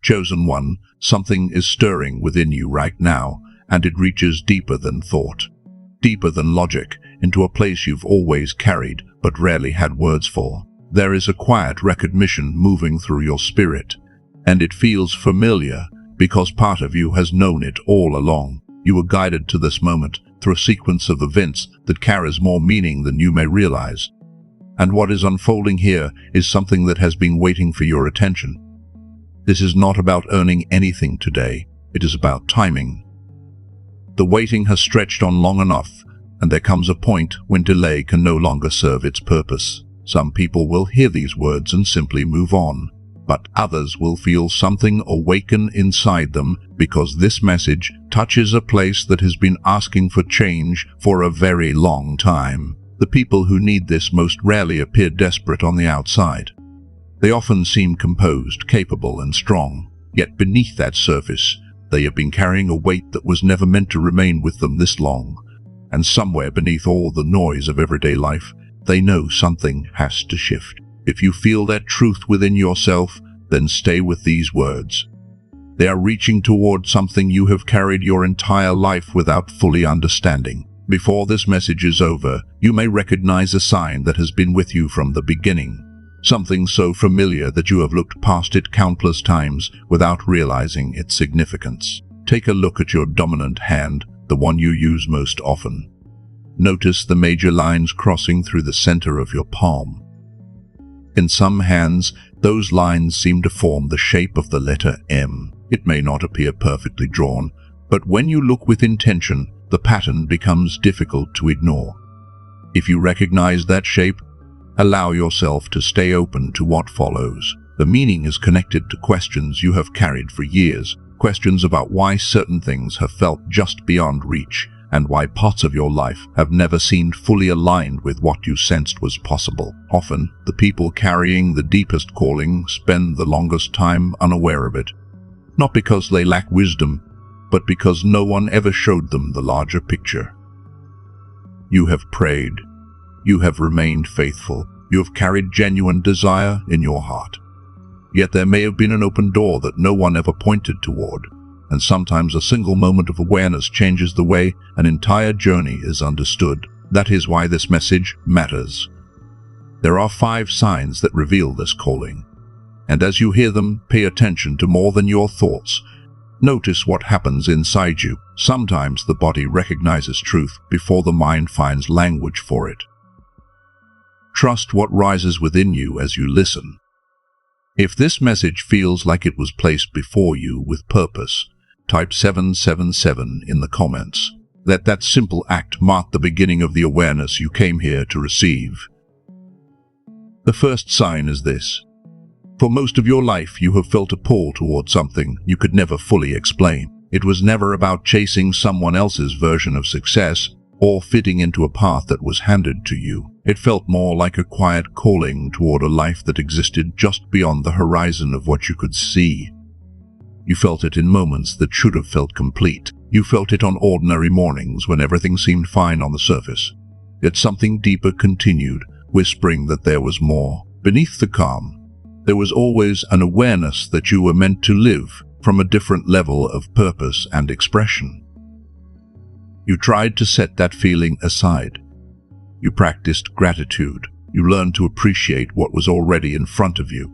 Chosen one, something is stirring within you right now, and it reaches deeper than thought, deeper than logic, into a place you've always carried but rarely had words for. There is a quiet recognition moving through your spirit, and it feels familiar because part of you has known it all along. You were guided to this moment through a sequence of events that carries more meaning than you may realize. And what is unfolding here is something that has been waiting for your attention. This is not about earning anything today, it is about timing. The waiting has stretched on long enough, and there comes a point when delay can no longer serve its purpose. Some people will hear these words and simply move on, but others will feel something awaken inside them because this message touches a place that has been asking for change for a very long time. The people who need this most rarely appear desperate on the outside. They often seem composed, capable, and strong, yet beneath that surface, they have been carrying a weight that was never meant to remain with them this long. And somewhere beneath all the noise of everyday life, they know something has to shift. If you feel that truth within yourself, then stay with these words. They are reaching toward something you have carried your entire life without fully understanding. Before this message is over, you may recognize a sign that has been with you from the beginning. Something so familiar that you have looked past it countless times without realizing its significance. Take a look at your dominant hand, the one you use most often. Notice the major lines crossing through the center of your palm. In some hands, those lines seem to form the shape of the letter M. It may not appear perfectly drawn, but when you look with intention, the pattern becomes difficult to ignore. If you recognize that shape, allow yourself to stay open to what follows. The meaning is connected to questions you have carried for years, questions about why certain things have felt just beyond reach, and why parts of your life have never seemed fully aligned with what you sensed was possible. Often, the people carrying the deepest calling spend the longest time unaware of it, not because they lack wisdom, but because no one ever showed them the larger picture. You have prayed. You have remained faithful. You have carried genuine desire in your heart. Yet there may have been an open door that no one ever pointed toward, and sometimes a single moment of awareness changes the way an entire journey is understood. That is why this message matters. There are 5 signs that reveal this calling, and as you hear them, pay attention to more than your thoughts. Notice what happens inside you. Sometimes the body recognizes truth before the mind finds language for it. Trust what rises within you as you listen. If this message feels like it was placed before you with purpose, type 777 in the comments. Let that simple act mark the beginning of the awareness you came here to receive. The first sign is this. For most of your life, you have felt a pull toward something you could never fully explain. It was never about chasing someone else's version of success or fitting into a path that was handed to you. It felt more like a quiet calling toward a life that existed just beyond the horizon of what you could see. You felt it in moments that should have felt complete. You felt it on ordinary mornings when everything seemed fine on the surface. Yet something deeper continued, whispering that there was more. Beneath the calm, there was always an awareness that you were meant to live from a different level of purpose and expression. You tried to set that feeling aside. You practiced gratitude. You learned to appreciate what was already in front of you.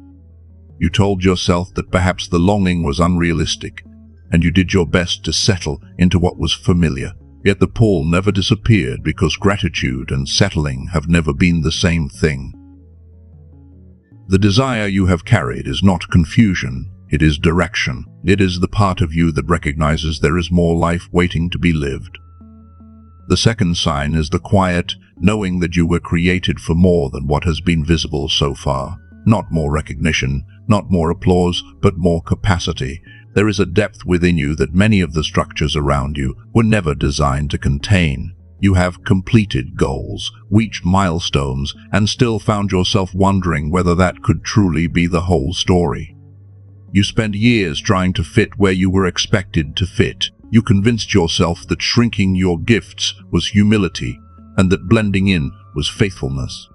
You told yourself that perhaps the longing was unrealistic, and you did your best to settle into what was familiar. Yet the pull never disappeared because gratitude and settling have never been the same thing. The desire you have carried is not confusion, it is direction. It is the part of you that recognizes there is more life waiting to be lived. The second sign is the quiet, knowing that you were created for more than what has been visible so far. Not more recognition, not more applause, but more capacity. There is a depth within you that many of the structures around you were never designed to contain. You have completed goals, reached milestones, and still found yourself wondering whether that could truly be the whole story. You spent years trying to fit where you were expected to fit. You convinced yourself that shrinking your gifts was humility, and that blending in was faithfulness.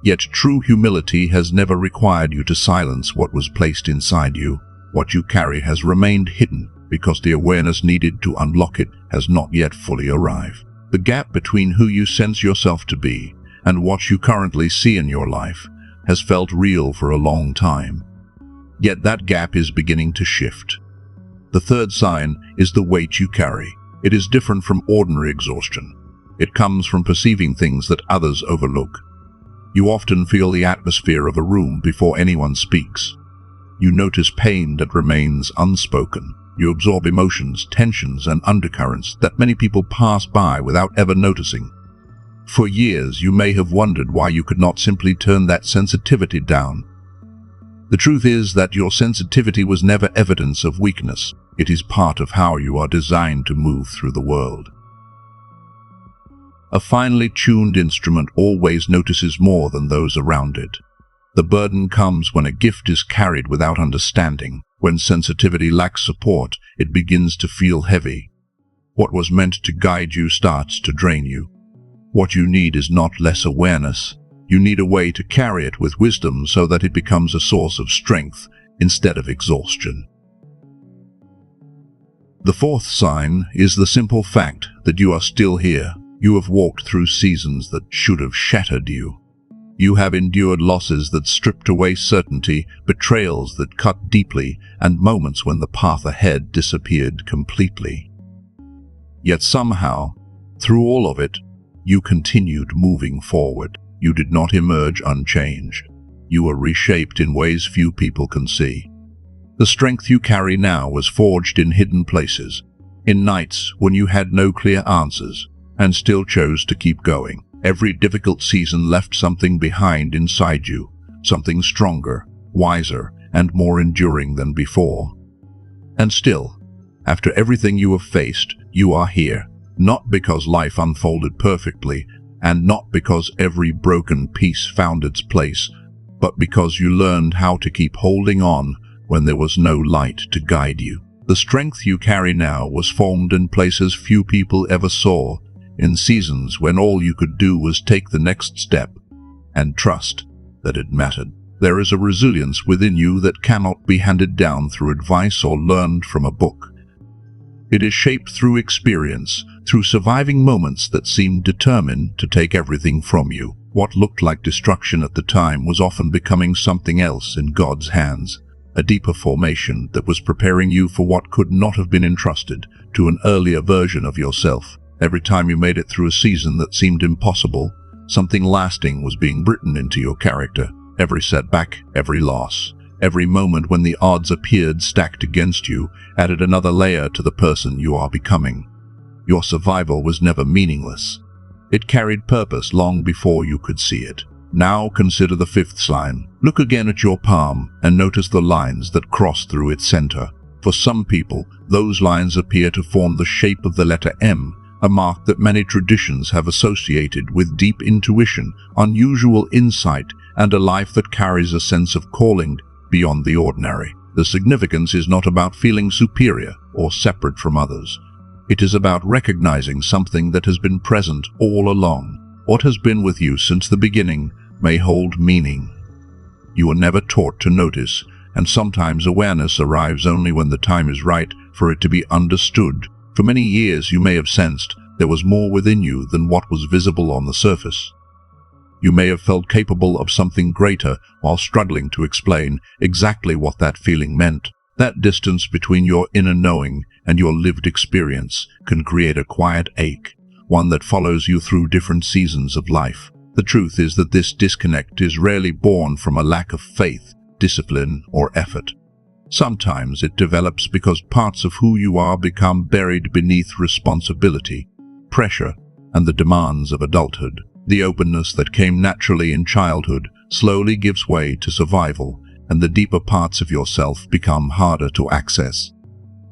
Yet true humility has never required you to silence what was placed inside you. What you carry has remained hidden because the awareness needed to unlock it has not yet fully arrived. The gap between who you sense yourself to be and what you currently see in your life has felt real for a long time. Yet that gap is beginning to shift. The third sign is the weight you carry. It is different from ordinary exhaustion. It comes from perceiving things that others overlook. You often feel the atmosphere of a room before anyone speaks. You notice pain that remains unspoken. You absorb emotions, tensions, and undercurrents that many people pass by without ever noticing. For years, you may have wondered why you could not simply turn that sensitivity down. The truth is that your sensitivity was never evidence of weakness. It is part of how you are designed to move through the world. A finely tuned instrument always notices more than those around it. The burden comes when a gift is carried without understanding. When sensitivity lacks support, it begins to feel heavy. What was meant to guide you starts to drain you. What you need is not less awareness. You need a way to carry it with wisdom so that it becomes a source of strength instead of exhaustion. The fourth sign is the simple fact that you are still here. You have walked through seasons that should have shattered you. You have endured losses that stripped away certainty, betrayals that cut deeply, and moments when the path ahead disappeared completely. Yet somehow, through all of it, you continued moving forward. You did not emerge unchanged. You were reshaped in ways few people can see. The strength you carry now was forged in hidden places, in nights when you had no clear answers, and still chose to keep going. Every difficult season left something behind inside you, something stronger, wiser, and more enduring than before. And still, after everything you have faced, you are here, not because life unfolded perfectly, and not because every broken piece found its place, but because you learned how to keep holding on when there was no light to guide you. The strength you carry now was formed in places few people ever saw, in seasons when all you could do was take the next step and trust that it mattered. There is a resilience within you that cannot be handed down through advice or learned from a book. It is shaped through experience, through surviving moments that seemed determined to take everything from you. What looked like destruction at the time was often becoming something else in God's hands, a deeper formation that was preparing you for what could not have been entrusted to an earlier version of yourself. Every time you made it through a season that seemed impossible, something lasting was being written into your character. Every setback, every loss, every moment when the odds appeared stacked against you added another layer to the person you are becoming. Your survival was never meaningless. It carried purpose long before you could see it. Now consider the fifth sign. Look again at your palm and notice the lines that cross through its center. For some people, those lines appear to form the shape of the letter M, a mark that many traditions have associated with deep intuition, unusual insight, and a life that carries a sense of calling beyond the ordinary. The significance is not about feeling superior or separate from others. It is about recognizing something that has been present all along. What has been with you since the beginning may hold meaning. You were never taught to notice, and sometimes awareness arrives only when the time is right for it to be understood. For many years you may have sensed there was more within you than what was visible on the surface. You may have felt capable of something greater while struggling to explain exactly what that feeling meant. That distance between your inner knowing and your lived experience can create a quiet ache, one that follows you through different seasons of life. The truth is that this disconnect is rarely born from a lack of faith, discipline, or effort. Sometimes it develops because parts of who you are become buried beneath responsibility, pressure, and the demands of adulthood. The openness that came naturally in childhood slowly gives way to survival, and the deeper parts of yourself become harder to access.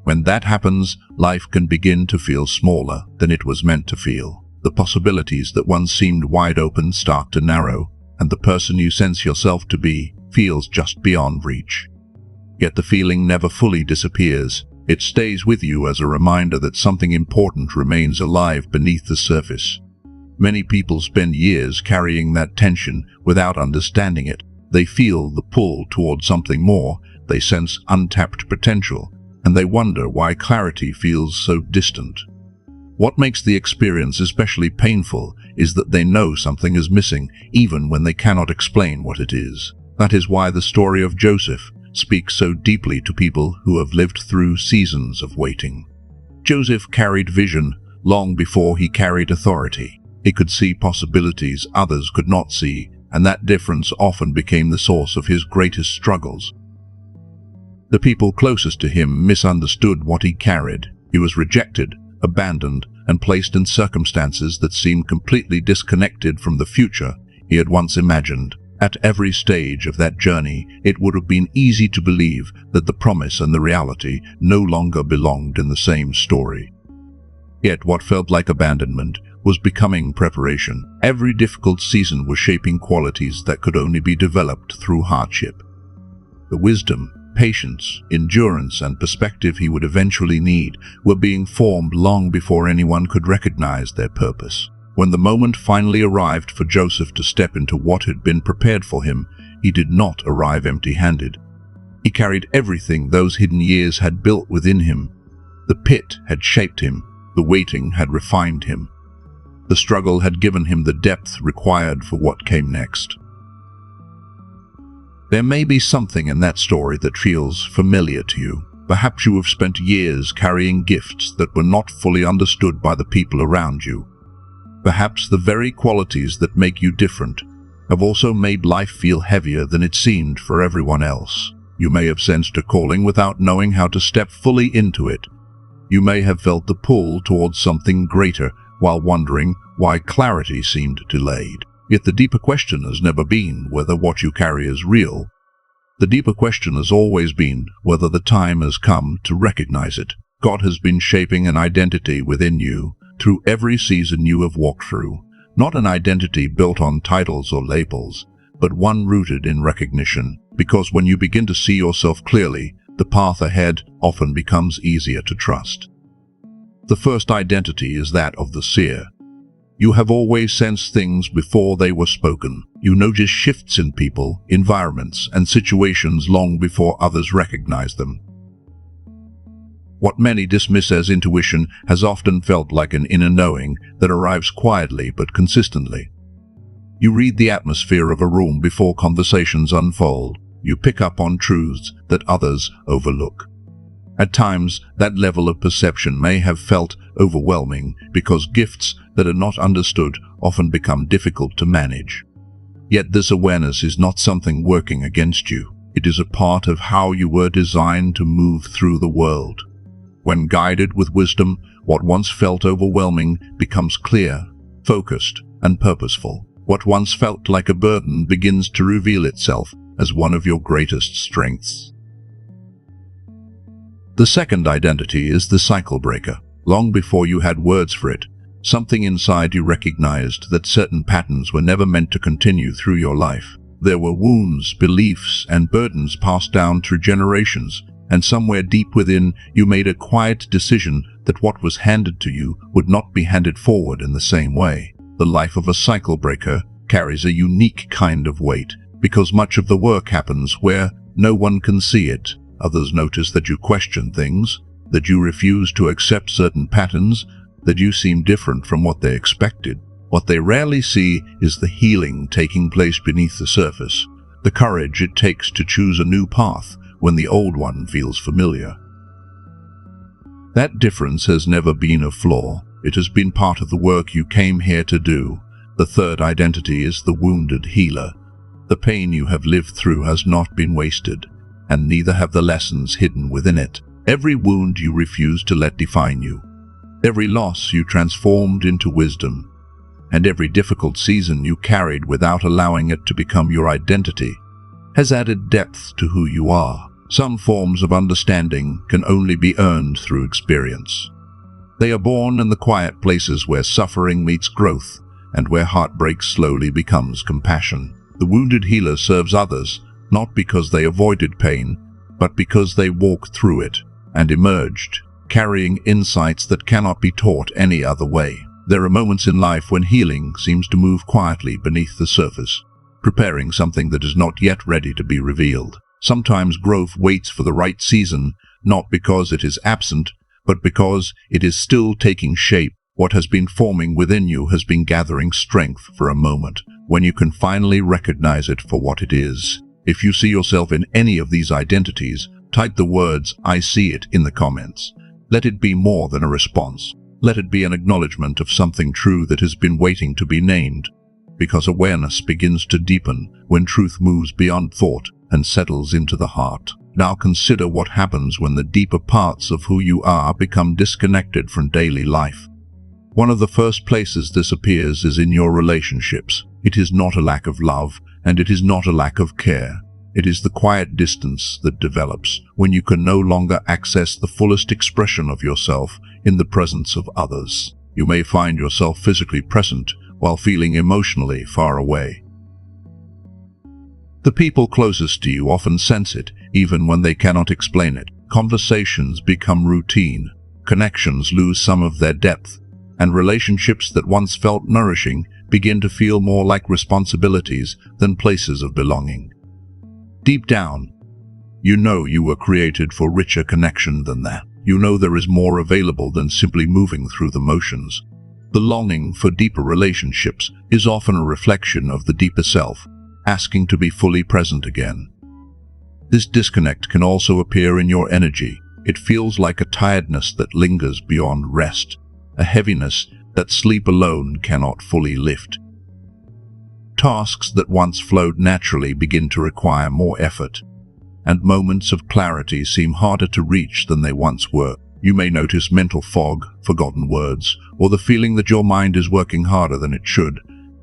When that happens, life can begin to feel smaller than it was meant to feel. The possibilities that once seemed wide open start to narrow, and the person you sense yourself to be feels just beyond reach. Yet the feeling never fully disappears. It stays with you as a reminder that something important remains alive beneath the surface. Many people spend years carrying that tension without understanding it. They feel the pull toward something more, they sense untapped potential, and they wonder why clarity feels so distant. What makes the experience especially painful is that they know something is missing, even when they cannot explain what it is. That is why the story of Joseph speaks so deeply to people who have lived through seasons of waiting. Joseph carried vision long before he carried authority. He could see possibilities others could not see, and that difference often became the source of his greatest struggles. The people closest to him misunderstood what he carried. He was rejected, abandoned, and placed in circumstances that seemed completely disconnected from the future he had once imagined. At every stage of that journey, it would have been easy to believe that the promise and the reality no longer belonged in the same story. Yet what felt like abandonment was becoming preparation. Every difficult season was shaping qualities that could only be developed through hardship. The wisdom, patience, endurance, and perspective he would eventually need were being formed long before anyone could recognize their purpose. When the moment finally arrived for Joseph to step into what had been prepared for him, he did not arrive empty-handed. He carried everything those hidden years had built within him. The pit had shaped him. The waiting had refined him. The struggle had given him the depth required for what came next. There may be something in that story that feels familiar to you. Perhaps you have spent years carrying gifts that were not fully understood by the people around you. Perhaps the very qualities that make you different have also made life feel heavier than it seemed for everyone else. You may have sensed a calling without knowing how to step fully into it. You may have felt the pull towards something greater while wondering why clarity seemed delayed. Yet the deeper question has never been whether what you carry is real. The deeper question has always been whether the time has come to recognize it. God has been shaping an identity within you through every season you have walked through. Not an identity built on titles or labels, but one rooted in recognition. Because when you begin to see yourself clearly, the path ahead often becomes easier to trust. The first identity is that of the seer. You have always sensed things before they were spoken. You notice shifts in people, environments, and situations long before others recognize them. What many dismiss as intuition has often felt like an inner knowing that arrives quietly but consistently. You read the atmosphere of a room before conversations unfold. You pick up on truths that others overlook. At times, that level of perception may have felt overwhelming because gifts that are not understood often become difficult to manage. Yet this awareness is not something working against you. It is a part of how you were designed to move through the world. When guided with wisdom, what once felt overwhelming becomes clear, focused, and purposeful. What once felt like a burden begins to reveal itself as one of your greatest strengths. The second identity is the cycle breaker. Long before you had words for it, something inside you recognized that certain patterns were never meant to continue through your life. There were wounds, beliefs, and burdens passed down through generations, and somewhere deep within you made a quiet decision that what was handed to you would not be handed forward in the same way. The life of a cycle breaker carries a unique kind of weight, because much of the work happens where no one can see it. Others notice that you question things, that you refuse to accept certain patterns, that you seem different from what they expected. What they rarely see is the healing taking place beneath the surface, the courage it takes to choose a new path when the old one feels familiar. That difference has never been a flaw. It has been part of the work you came here to do. The third identity is the wounded healer. The pain you have lived through has not been wasted, and neither have the lessons hidden within it. Every wound you refused to let define you, every loss you transformed into wisdom, and every difficult season you carried without allowing it to become your identity, has added depth to who you are. Some forms of understanding can only be earned through experience. They are born in the quiet places where suffering meets growth and where heartbreak slowly becomes compassion. The wounded healer serves others, not because they avoided pain, but because they walked through it and emerged, carrying insights that cannot be taught any other way. There are moments in life when healing seems to move quietly beneath the surface, preparing something that is not yet ready to be revealed. Sometimes growth waits for the right season, not because it is absent, but because it is still taking shape. What has been forming within you has been gathering strength for a moment, when you can finally recognize it for what it is. If you see yourself in any of these identities, type the words "I see it" in the comments. Let it be more than a response. Let it be an acknowledgement of something true that has been waiting to be named. Because awareness begins to deepen when truth moves beyond thought and settles into the heart. Now consider what happens when the deeper parts of who you are become disconnected from daily life. One of the first places this appears is in your relationships. It is not a lack of love, and it is not a lack of care. It is the quiet distance that develops when you can no longer access the fullest expression of yourself in the presence of others. You may find yourself physically present while feeling emotionally far away. The people closest to you often sense it, even when they cannot explain it. Conversations become routine, connections lose some of their depth, and relationships that once felt nourishing begin to feel more like responsibilities than places of belonging. Deep down, you know you were created for richer connection than that. You know there is more available than simply moving through the motions. The longing for deeper relationships is often a reflection of the deeper self, asking to be fully present again. This disconnect can also appear in your energy. It feels like a tiredness that lingers beyond rest, a heaviness that sleep alone cannot fully lift. Tasks that once flowed naturally begin to require more effort, and moments of clarity seem harder to reach than they once were. You may notice mental fog, forgotten words, or the feeling that your mind is working harder than it should.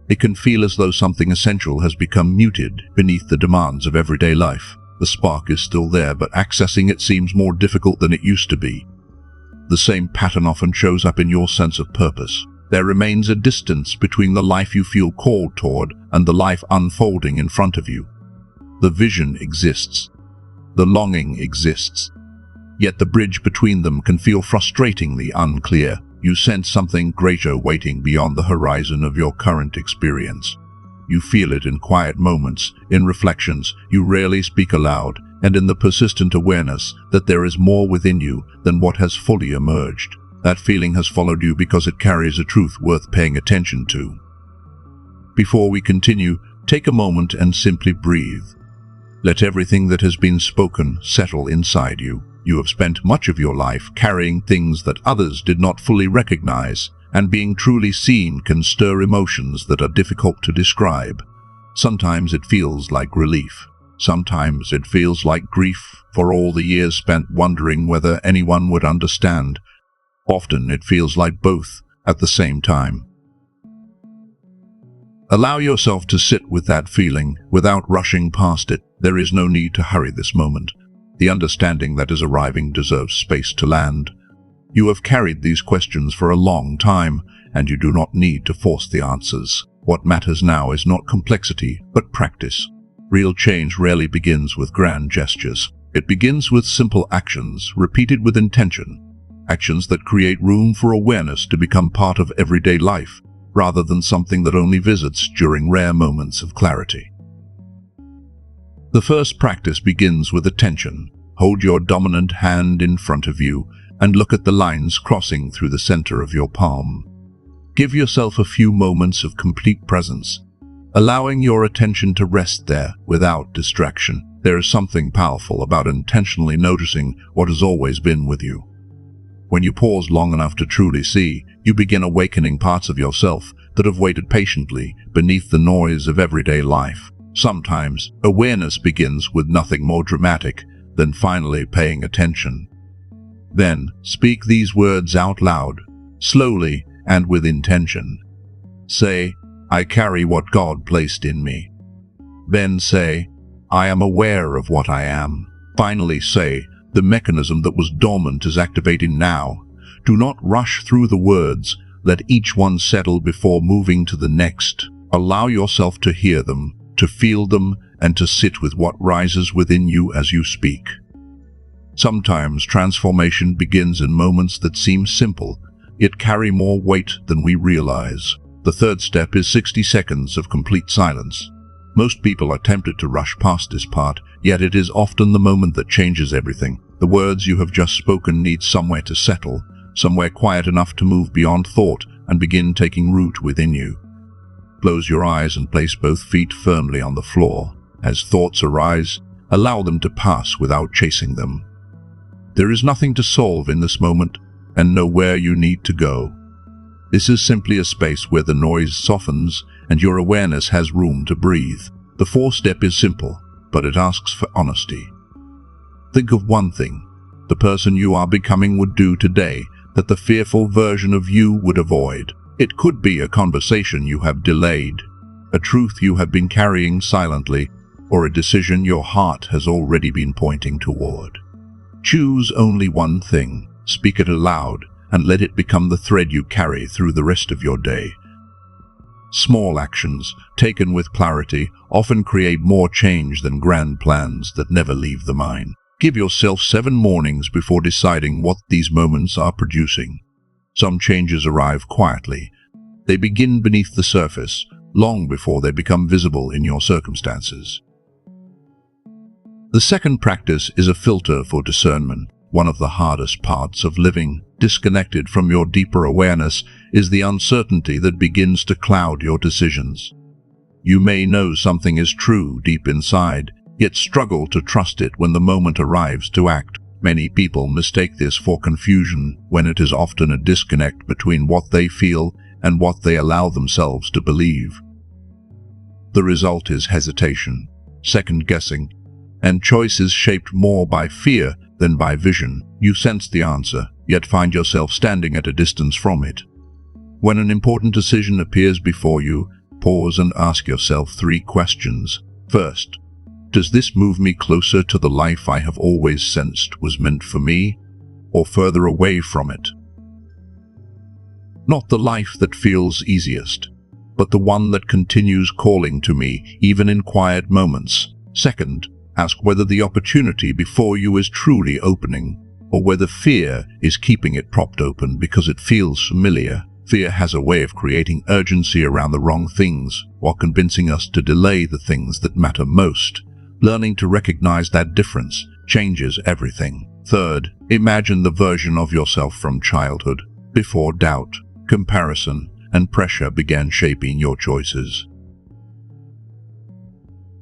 It can feel as though something essential has become muted beneath the demands of everyday life. The spark is still there, but accessing it seems more difficult than it used to be. The same pattern often shows up in your sense of purpose. There remains a distance between the life you feel called toward and the life unfolding in front of you. The vision exists. The longing exists. Yet the bridge between them can feel frustratingly unclear. You sense something greater waiting beyond the horizon of your current experience. You feel it in quiet moments, in reflections you rarely speak aloud, and in the persistent awareness that there is more within you than what has fully emerged. That feeling has followed you because it carries a truth worth paying attention to. Before we continue, take a moment and simply breathe. Let everything that has been spoken settle inside you. You have spent much of your life carrying things that others did not fully recognize, and being truly seen can stir emotions that are difficult to describe. Sometimes it feels like relief. Sometimes it feels like grief for all the years spent wondering whether anyone would understand. Often it feels like both at the same time. Allow yourself to sit with that feeling without rushing past it. There is no need to hurry this moment. The understanding that is arriving deserves space to land. You have carried these questions for a long time, and you do not need to force the answers. What matters now is not complexity, but practice. Real change rarely begins with grand gestures. It begins with simple actions, repeated with intention. Actions that create room for awareness to become part of everyday life, rather than something that only visits during rare moments of clarity. The first practice begins with attention. Hold your dominant hand in front of you and look at the lines crossing through the center of your palm. Give yourself a few moments of complete presence, allowing your attention to rest there without distraction. There is something powerful about intentionally noticing what has always been with you. When you pause long enough to truly see, you begin awakening parts of yourself that have waited patiently beneath the noise of everyday life. Sometimes, awareness begins with nothing more dramatic than finally paying attention. Then, speak these words out loud, slowly and with intention. Say, "I carry what God placed in me." Then say, "I am aware of what I am." Finally say, "The mechanism that was dormant is activating now." Do not rush through the words. Let each one settle before moving to the next. Allow yourself to hear them, to feel them, and to sit with what rises within you as you speak. Sometimes transformation begins in moments that seem simple, yet carry more weight than we realize. The third step is 60 seconds of complete silence. Most people are tempted to rush past this part, yet it is often the moment that changes everything. The words you have just spoken need somewhere to settle, somewhere quiet enough to move beyond thought and begin taking root within you. Close your eyes and place both feet firmly on the floor. As thoughts arise, allow them to pass without chasing them. There is nothing to solve in this moment and nowhere you need to go. This is simply a space where the noise softens and your awareness has room to breathe. The fourth step is simple, but it asks for honesty. Think of one thing the person you are becoming would do today that the fearful version of you would avoid. It could be a conversation you have delayed, a truth you have been carrying silently, or a decision your heart has already been pointing toward. Choose only one thing, speak it aloud, and let it become the thread you carry through the rest of your day. Small actions, taken with clarity, often create more change than grand plans that never leave the mind. Give yourself 7 mornings before deciding what these moments are producing. Some changes arrive quietly. They begin beneath the surface, long before they become visible in your circumstances. The second practice is a filter for discernment. One of the hardest parts of living disconnected from your deeper awareness is the uncertainty that begins to cloud your decisions. You may know something is true deep inside, yet struggle to trust it when the moment arrives to act. Many people mistake this for confusion, when it is often a disconnect between what they feel and what they allow themselves to believe. The result is hesitation, second-guessing, and choices shaped more by fear than by vision. You sense the answer, yet find yourself standing at a distance from it. When an important decision appears before you, pause and ask yourself 3 questions. First, does this move me closer to the life I have always sensed was meant for me, or further away from it? Not the life that feels easiest, but the one that continues calling to me, even in quiet moments. Second, ask whether the opportunity before you is truly opening, or whether fear is keeping it propped open because it feels familiar. Fear has a way of creating urgency around the wrong things, while convincing us to delay the things that matter most. Learning to recognize that difference changes everything. Third, imagine the version of yourself from childhood, before doubt, comparison, and pressure began shaping your choices.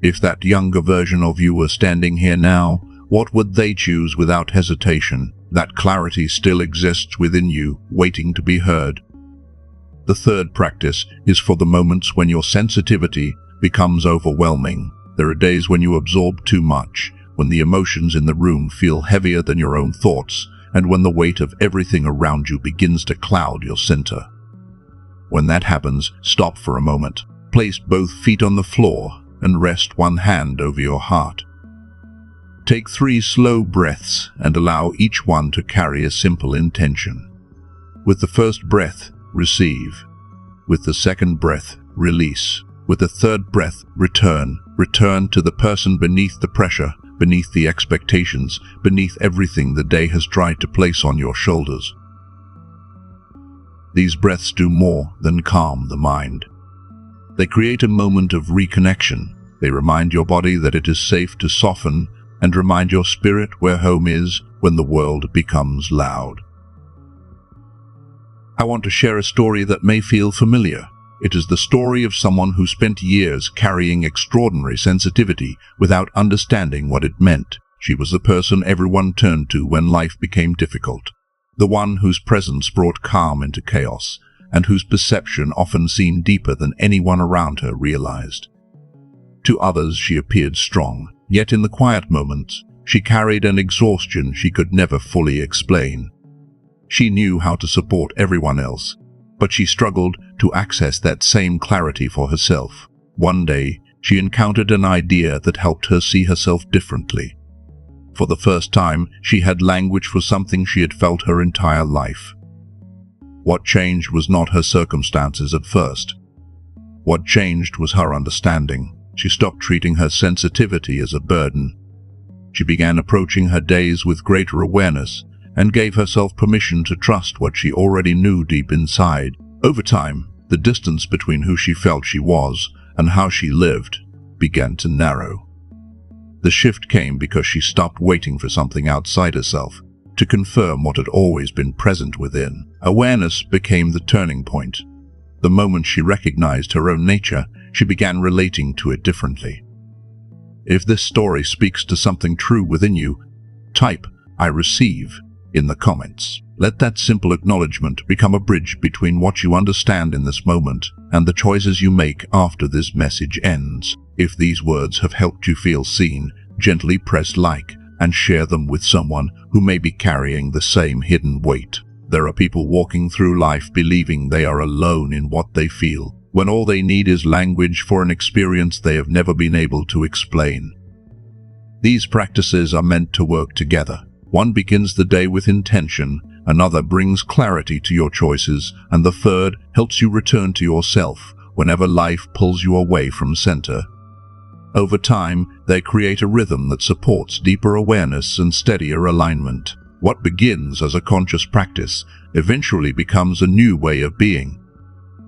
If that younger version of you were standing here now, what would they choose without hesitation? That clarity still exists within you, waiting to be heard. The third practice is for the moments when your sensitivity becomes overwhelming. There are days when you absorb too much, when the emotions in the room feel heavier than your own thoughts, and when the weight of everything around you begins to cloud your center. When that happens, stop for a moment. Place both feet on the floor and rest one hand over your heart. Take 3 slow breaths and allow each one to carry a simple intention. With the first breath, receive. With the second breath, release. With the third breath, return. Return to the person beneath the pressure, beneath the expectations, beneath everything the day has tried to place on your shoulders. These breaths do more than calm the mind. They create a moment of reconnection. They remind your body that it is safe to soften, and remind your spirit where home is when the world becomes loud. I want to share a story that may feel familiar. It is the story of someone who spent years carrying extraordinary sensitivity without understanding what it meant. She was the person everyone turned to when life became difficult, the one whose presence brought calm into chaos, and whose perception often seemed deeper than anyone around her realized. To others she appeared strong, yet in the quiet moments she carried an exhaustion she could never fully explain. She knew how to support everyone else, but she struggled to access that same clarity for herself. One day, she encountered an idea that helped her see herself differently. For the first time, she had language for something she had felt her entire life. What changed was not her circumstances at first. What changed was her understanding. She stopped treating her sensitivity as a burden. She began approaching her days with greater awareness and gave herself permission to trust what she already knew deep inside. Over time, the distance between who she felt she was and how she lived began to narrow. The shift came because she stopped waiting for something outside herself to confirm what had always been present within. Awareness became the turning point. The moment she recognized her own nature, she began relating to it differently. If this story speaks to something true within you, type "I receive" in the comments. Let that simple acknowledgement become a bridge between what you understand in this moment and the choices you make after this message ends. If these words have helped you feel seen, gently press like and share them with someone who may be carrying the same hidden weight. There are people walking through life believing they are alone in what they feel, when all they need is language for an experience they have never been able to explain. These practices are meant to work together. One begins the day with intention, another brings clarity to your choices, and the third helps you return to yourself whenever life pulls you away from center. Over time, they create a rhythm that supports deeper awareness and steadier alignment. What begins as a conscious practice eventually becomes a new way of being.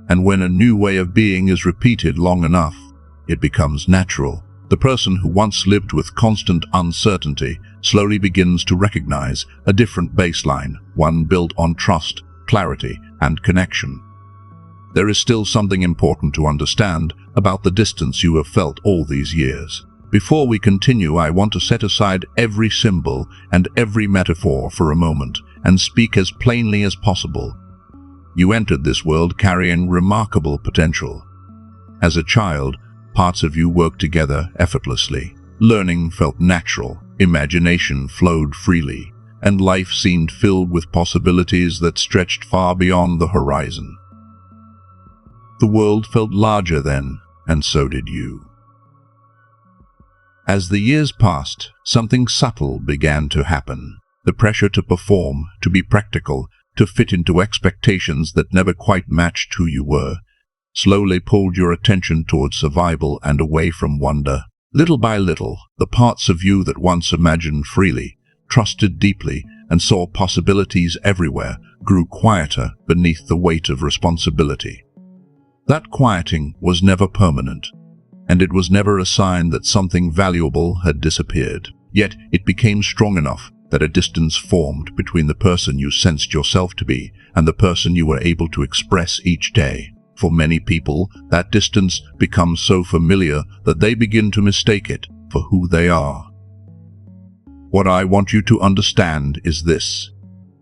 And when a new way of being is repeated long enough, it becomes natural. The person who once lived with constant uncertainty slowly begins to recognize a different baseline, one built on trust, clarity, and connection. There is still something important to understand about the distance you have felt all these years. Before we continue, I want to set aside every symbol and every metaphor for a moment and speak as plainly as possible. You entered this world carrying remarkable potential. As a child, parts of you worked together effortlessly. Learning felt natural, imagination flowed freely, and life seemed filled with possibilities that stretched far beyond the horizon. The world felt larger then, and so did you. As the years passed, something subtle began to happen. The pressure to perform, to be practical, to fit into expectations that never quite matched who you were, slowly pulled your attention towards survival and away from wonder. Little by little, the parts of you that once imagined freely, trusted deeply, and saw possibilities everywhere grew quieter beneath the weight of responsibility. That quieting was never permanent, and it was never a sign that something valuable had disappeared. Yet it became strong enough that a distance formed between the person you sensed yourself to be and the person you were able to express each day. For many people, that distance becomes so familiar that they begin to mistake it for who they are. What I want you to understand is this: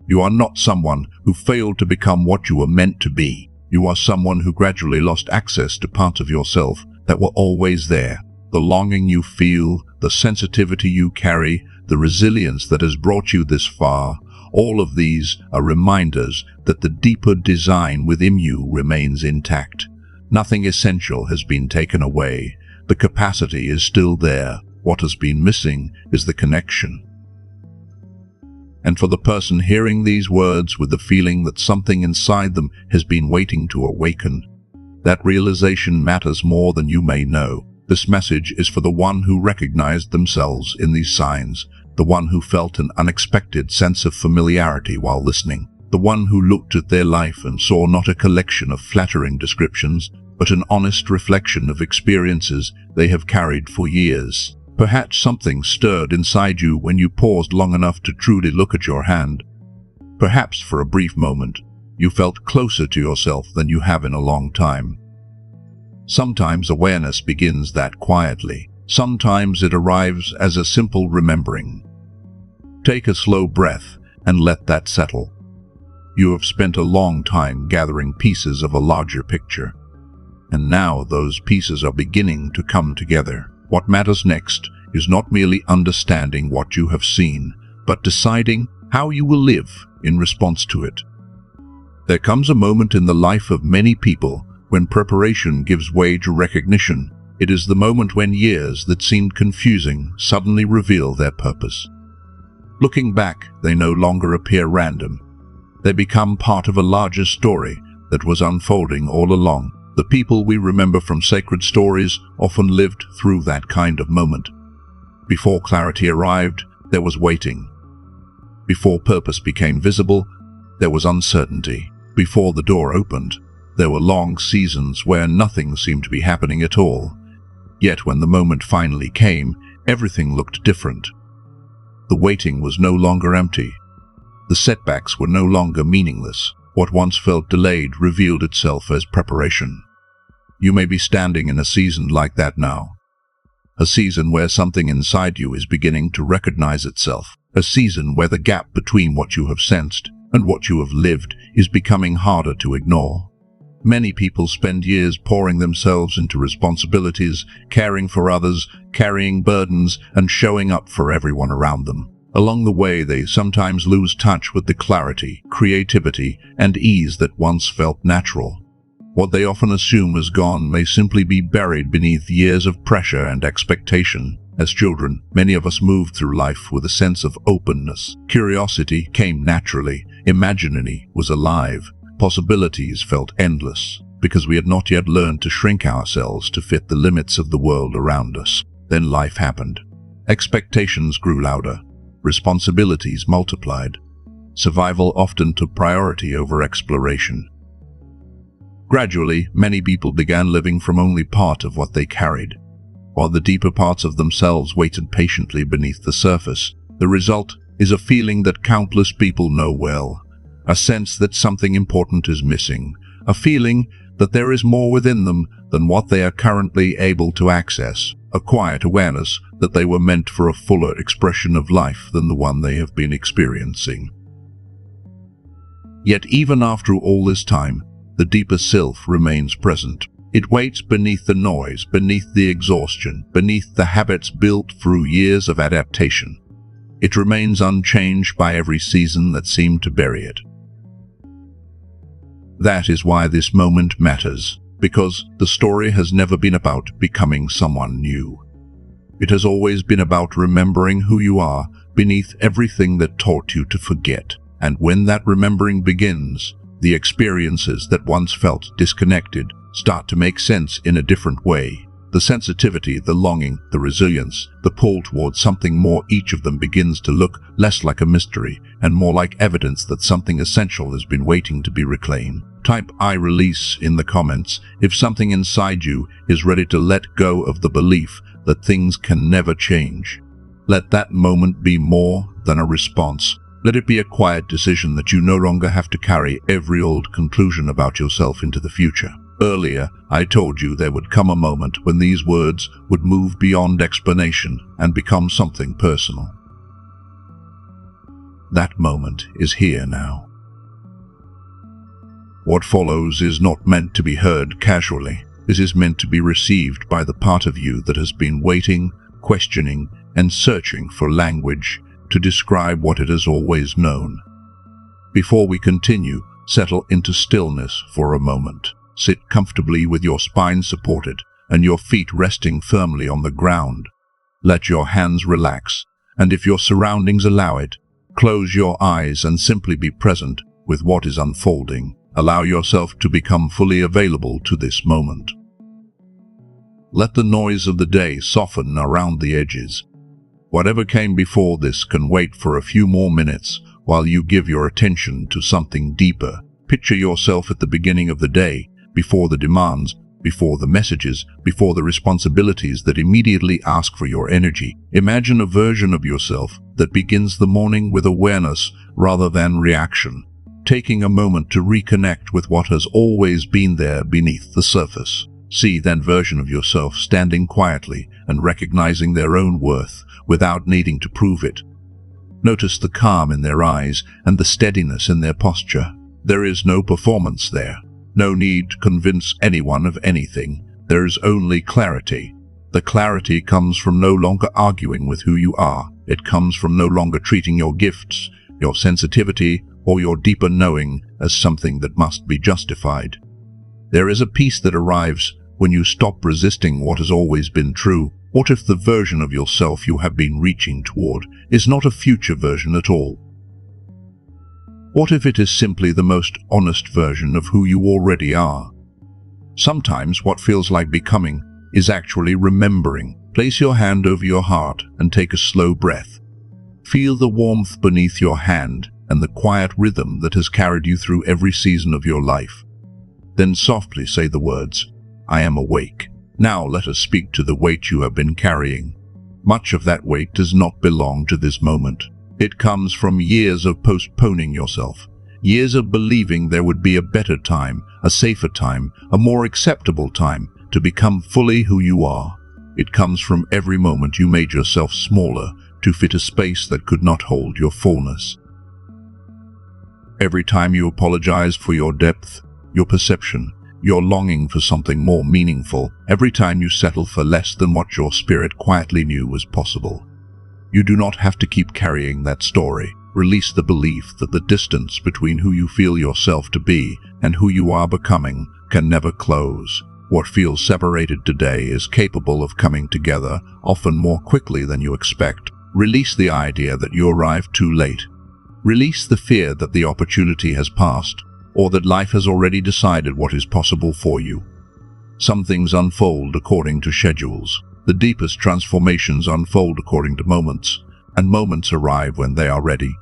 you are not someone who failed to become what you were meant to be. You are someone who gradually lost access to parts of yourself that were always there. The longing you feel, the sensitivity you carry, the resilience that has brought you this far, all of these are reminders that the deeper design within you remains intact. Nothing essential has been taken away. The capacity is still there. What has been missing is the connection. And for the person hearing these words with the feeling that something inside them has been waiting to awaken, that realization matters more than you may know. This message is for the one who recognized themselves in these signs, the one who felt an unexpected sense of familiarity while listening, the one who looked at their life and saw not a collection of flattering descriptions, but an honest reflection of experiences they have carried for years. Perhaps something stirred inside you when you paused long enough to truly look at your hand. Perhaps for a brief moment, you felt closer to yourself than you have in a long time. Sometimes awareness begins that quietly. Sometimes it arrives as a simple remembering. Take a slow breath and let that settle. You have spent a long time gathering pieces of a larger picture, and now those pieces are beginning to come together. What matters next is not merely understanding what you have seen, but deciding how you will live in response to it. There comes a moment in the life of many people when preparation gives way to recognition. It is the moment when years that seemed confusing suddenly reveal their purpose. Looking back, they no longer appear random. They become part of a larger story that was unfolding all along. The people we remember from sacred stories often lived through that kind of moment. Before clarity arrived, there was waiting. Before purpose became visible, there was uncertainty. Before the door opened, there were long seasons where nothing seemed to be happening at all. Yet when the moment finally came, everything looked different. The waiting was no longer empty. The setbacks were no longer meaningless. What once felt delayed revealed itself as preparation. You may be standing in a season like that now. A season where something inside you is beginning to recognize itself. A season where the gap between what you have sensed and what you have lived is becoming harder to ignore. Many people spend years pouring themselves into responsibilities, caring for others, carrying burdens, and showing up for everyone around them. Along the way, they sometimes lose touch with the clarity, creativity, and ease that once felt natural. What they often assume is gone may simply be buried beneath years of pressure and expectation. As children, many of us moved through life with a sense of openness. Curiosity came naturally. Imagination was alive. Possibilities felt endless, because we had not yet learned to shrink ourselves to fit the limits of the world around us. Then life happened. Expectations grew louder. Responsibilities multiplied. Survival often took priority over exploration. Gradually, many people began living from only part of what they carried, while the deeper parts of themselves waited patiently beneath the surface. The result is a feeling that countless people know well, a sense that something important is missing, a feeling that there is more within them than what they are currently able to access, a quiet awareness that they were meant for a fuller expression of life than the one they have been experiencing. Yet even after all this time, the deeper self remains present. It waits beneath the noise, beneath the exhaustion, beneath the habits built through years of adaptation. It remains unchanged by every season that seemed to bury it. That is why this moment matters, because the story has never been about becoming someone new. It has always been about remembering who you are beneath everything that taught you to forget. And when that remembering begins, the experiences that once felt disconnected start to make sense in a different way. The sensitivity, the longing, the resilience, the pull towards something more, each of them begins to look less like a mystery and more like evidence that something essential has been waiting to be reclaimed. Type "I release" in the comments if something inside you is ready to let go of the belief that things can never change. Let that moment be more than a response. Let it be a quiet decision that you no longer have to carry every old conclusion about yourself into the future. Earlier, I told you there would come a moment when these words would move beyond explanation and become something personal. That moment is here now. What follows is not meant to be heard casually. It is meant to be received by the part of you that has been waiting, questioning, and searching for language to describe what it has always known. Before we continue, settle into stillness for a moment. Sit comfortably with your spine supported and your feet resting firmly on the ground. Let your hands relax, and if your surroundings allow it, close your eyes and simply be present with what is unfolding. Allow yourself to become fully available to this moment. Let the noise of the day soften around the edges. Whatever came before this can wait for a few more minutes while you give your attention to something deeper. Picture yourself at the beginning of the day, before the demands, before the messages, before the responsibilities that immediately ask for your energy. Imagine a version of yourself that begins the morning with awareness rather than reaction, taking a moment to reconnect with what has always been there beneath the surface. See that version of yourself standing quietly and recognizing their own worth without needing to prove it. Notice the calm in their eyes and the steadiness in their posture. There is no performance there. No need to convince anyone of anything. There is only clarity. The clarity comes from no longer arguing with who you are. It comes from no longer treating your gifts, your sensitivity, or your deeper knowing as something that must be justified. There is a peace that arrives when you stop resisting what has always been true. What if the version of yourself you have been reaching toward is not a future version at all? What if it is simply the most honest version of who you already are? Sometimes what feels like becoming is actually remembering. Place your hand over your heart and take a slow breath. Feel the warmth beneath your hand and the quiet rhythm that has carried you through every season of your life. Then softly say the words, "I am awake." Now let us speak to the weight you have been carrying. Much of that weight does not belong to this moment. It comes from years of postponing yourself, years of believing there would be a better time, a safer time, a more acceptable time to become fully who you are. It comes from every moment you made yourself smaller to fit a space that could not hold your fullness. Every time you apologize for your depth, your perception, your longing for something more meaningful, every time you settle for less than what your spirit quietly knew was possible. You do not have to keep carrying that story. Release the belief that the distance between who you feel yourself to be and who you are becoming can never close. What feels separated today is capable of coming together, often more quickly than you expect. Release the idea that you arrived too late. Release the fear that the opportunity has passed, or that life has already decided what is possible for you. Some things unfold according to schedules. The deepest transformations unfold according to moments, and moments arrive when they are ready.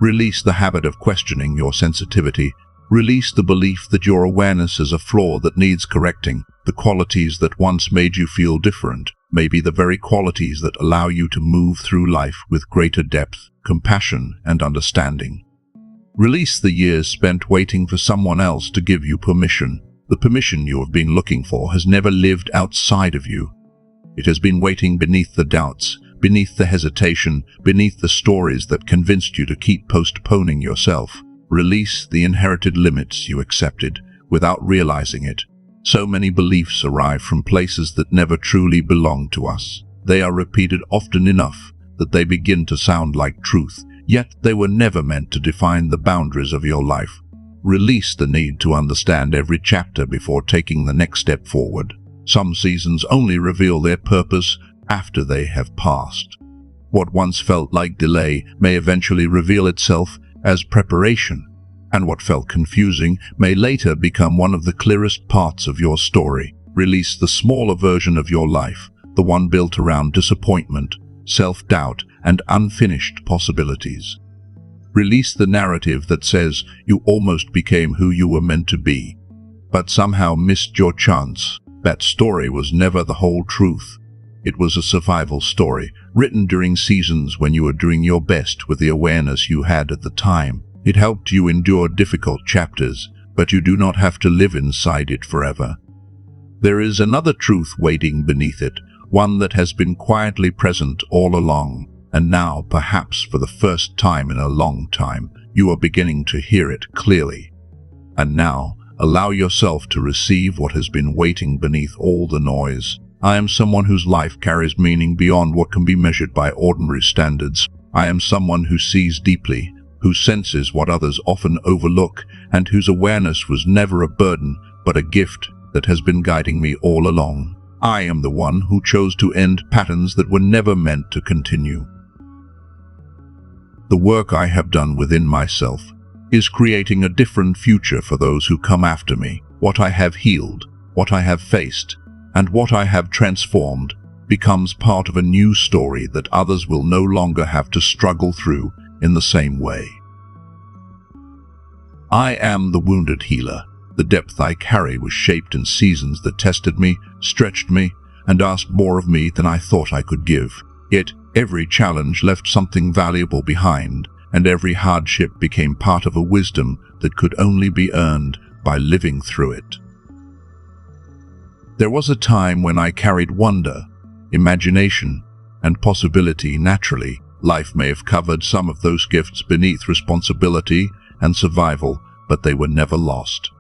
Release the habit of questioning your sensitivity. Release the belief that your awareness is a flaw that needs correcting. The qualities that once made you feel different may be the very qualities that allow you to move through life with greater depth, compassion, and understanding. Release the years spent waiting for someone else to give you permission. The permission you have been looking for has never lived outside of you. It has been waiting beneath the doubts, beneath the hesitation, beneath the stories that convinced you to keep postponing yourself. Release the inherited limits you accepted without realizing it. So many beliefs arrive from places that never truly belong to us. They are repeated often enough that they begin to sound like truth, yet they were never meant to define the boundaries of your life. Release the need to understand every chapter before taking the next step forward. Some seasons only reveal their purpose after they have passed. What once felt like delay may eventually reveal itself as preparation, and what felt confusing may later become one of the clearest parts of your story. Release the smaller version of your life, the one built around disappointment, self-doubt, and unfinished possibilities. Release the narrative that says you almost became who you were meant to be, but somehow missed your chance. That story was never the whole truth. It was a survival story, written during seasons when you were doing your best with the awareness you had at the time. It helped you endure difficult chapters, but you do not have to live inside it forever. There is another truth waiting beneath it, one that has been quietly present all along, and now, perhaps for the first time in a long time, you are beginning to hear it clearly. And now, allow yourself to receive what has been waiting beneath all the noise. I am someone whose life carries meaning beyond what can be measured by ordinary standards. I am someone who sees deeply, who senses what others often overlook, and whose awareness was never a burden, but a gift that has been guiding me all along. I am the one who chose to end patterns that were never meant to continue. The work I have done within myself is creating a different future for those who come after me. What I have healed, what I have faced, and what I have transformed becomes part of a new story that others will no longer have to struggle through in the same way. I am the wounded healer. The depth I carry was shaped in seasons that tested me, stretched me, and asked more of me than I thought I could give. Yet every challenge left something valuable behind, and every hardship became part of a wisdom that could only be earned by living through it. There was a time when I carried wonder, imagination, and possibility naturally. Life may have covered some of those gifts beneath responsibility and survival, but they were never lost.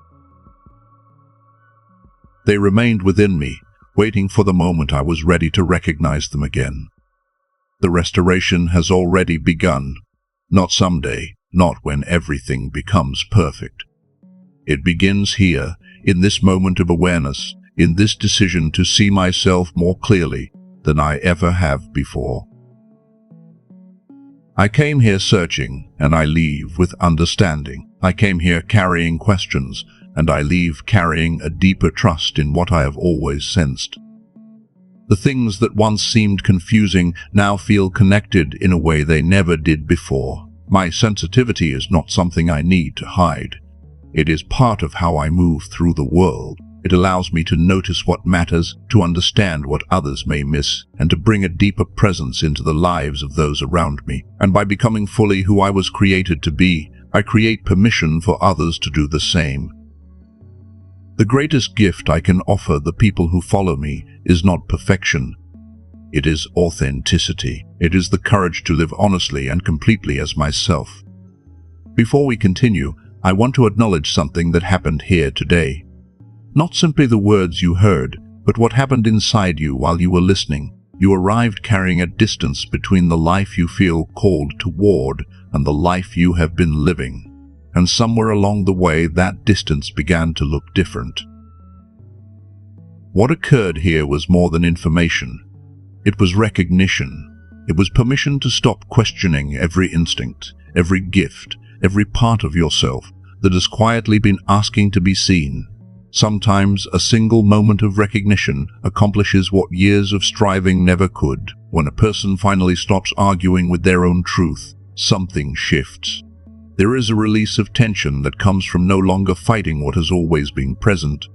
They remained within me, waiting for the moment I was ready to recognize them again. The restoration has already begun. Not someday, not when everything becomes perfect. It begins here, in this moment of awareness, in this decision to see myself more clearly than I ever have before. I came here searching, and I leave with understanding. I came here carrying questions, and I leave carrying a deeper trust in what I have always sensed. The things that once seemed confusing now feel connected in a way they never did before. My sensitivity is not something I need to hide. It is part of how I move through the world. It allows me to notice what matters, to understand what others may miss, and to bring a deeper presence into the lives of those around me. And by becoming fully who I was created to be, I create permission for others to do the same. The greatest gift I can offer the people who follow me is not perfection. It is authenticity. It is the courage to live honestly and completely as myself. Before we continue, I want to acknowledge something that happened here today. Not simply the words you heard, but what happened inside you while you were listening. You arrived carrying a distance between the life you feel called toward and the life you have been living. And somewhere along the way, that distance began to look different. What occurred here was more than information. It was recognition. It was permission to stop questioning every instinct, every gift, every part of yourself that has quietly been asking to be seen. Sometimes a single moment of recognition accomplishes what years of striving never could. When a person finally stops arguing with their own truth, something shifts. There is a release of tension that comes from no longer fighting what has always been present.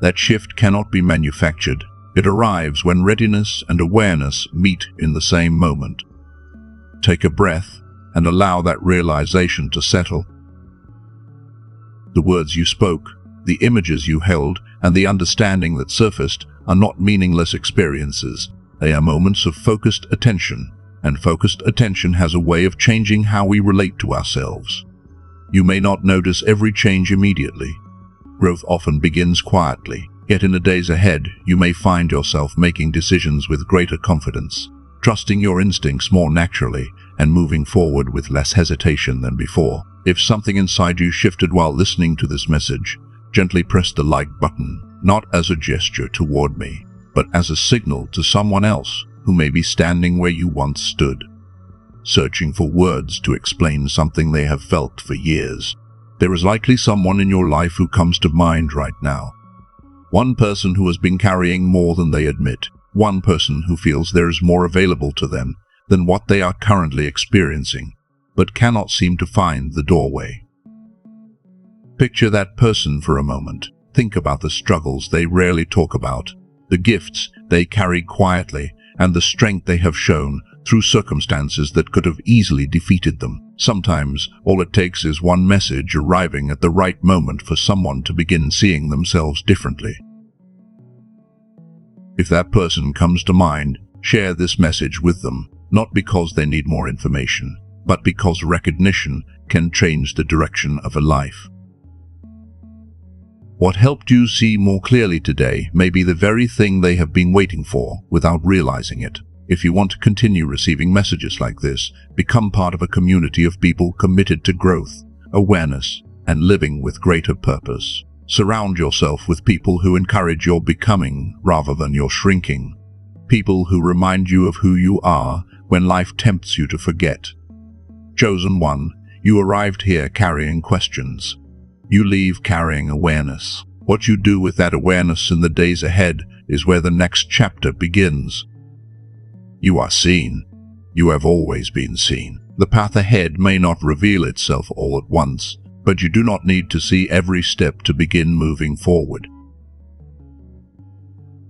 That shift cannot be manufactured. It arrives when readiness and awareness meet in the same moment. Take a breath and allow that realization to settle. The words you spoke, the images you held, and the understanding that surfaced are not meaningless experiences. They are moments of focused attention, and focused attention has a way of changing how we relate to ourselves. You may not notice every change immediately. Growth often begins quietly, yet in the days ahead, you may find yourself making decisions with greater confidence, trusting your instincts more naturally, and moving forward with less hesitation than before. If something inside you shifted while listening to this message, gently press the like button, not as a gesture toward me, but as a signal to someone else who may be standing where you once stood, searching for words to explain something they have felt for years. There is likely someone in your life who comes to mind right now. One person who has been carrying more than they admit. One person who feels there is more available to them than what they are currently experiencing, but cannot seem to find the doorway. Picture that person for a moment. Think about the struggles they rarely talk about, the gifts they carry quietly, and the strength they have shown through circumstances that could have easily defeated them. Sometimes, all it takes is one message arriving at the right moment for someone to begin seeing themselves differently. If that person comes to mind, share this message with them, not because they need more information, but because recognition can change the direction of a life. What helped you see more clearly today may be the very thing they have been waiting for without realizing it. If you want to continue receiving messages like this, become part of a community of people committed to growth, awareness, and living with greater purpose. Surround yourself with people who encourage your becoming rather than your shrinking. People who remind you of who you are when life tempts you to forget. Chosen one, you arrived here carrying questions. You leave carrying awareness. What you do with that awareness in the days ahead is where the next chapter begins. You are seen. You have always been seen. The path ahead may not reveal itself all at once, but you do not need to see every step to begin moving forward.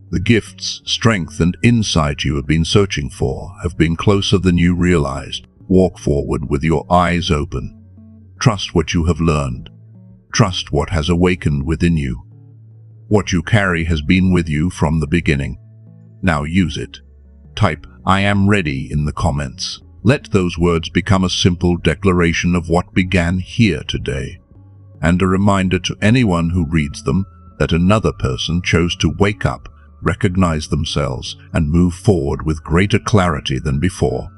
The gifts, strength, and insight you have been searching for have been closer than you realized. Walk forward with your eyes open. Trust what you have learned. Trust what has awakened within you. What you carry has been with you from the beginning. Now use it. Type, "I am ready" in the comments. Let those words become a simple declaration of what began here today, and a reminder to anyone who reads them that another person chose to wake up, recognize themselves, and move forward with greater clarity than before.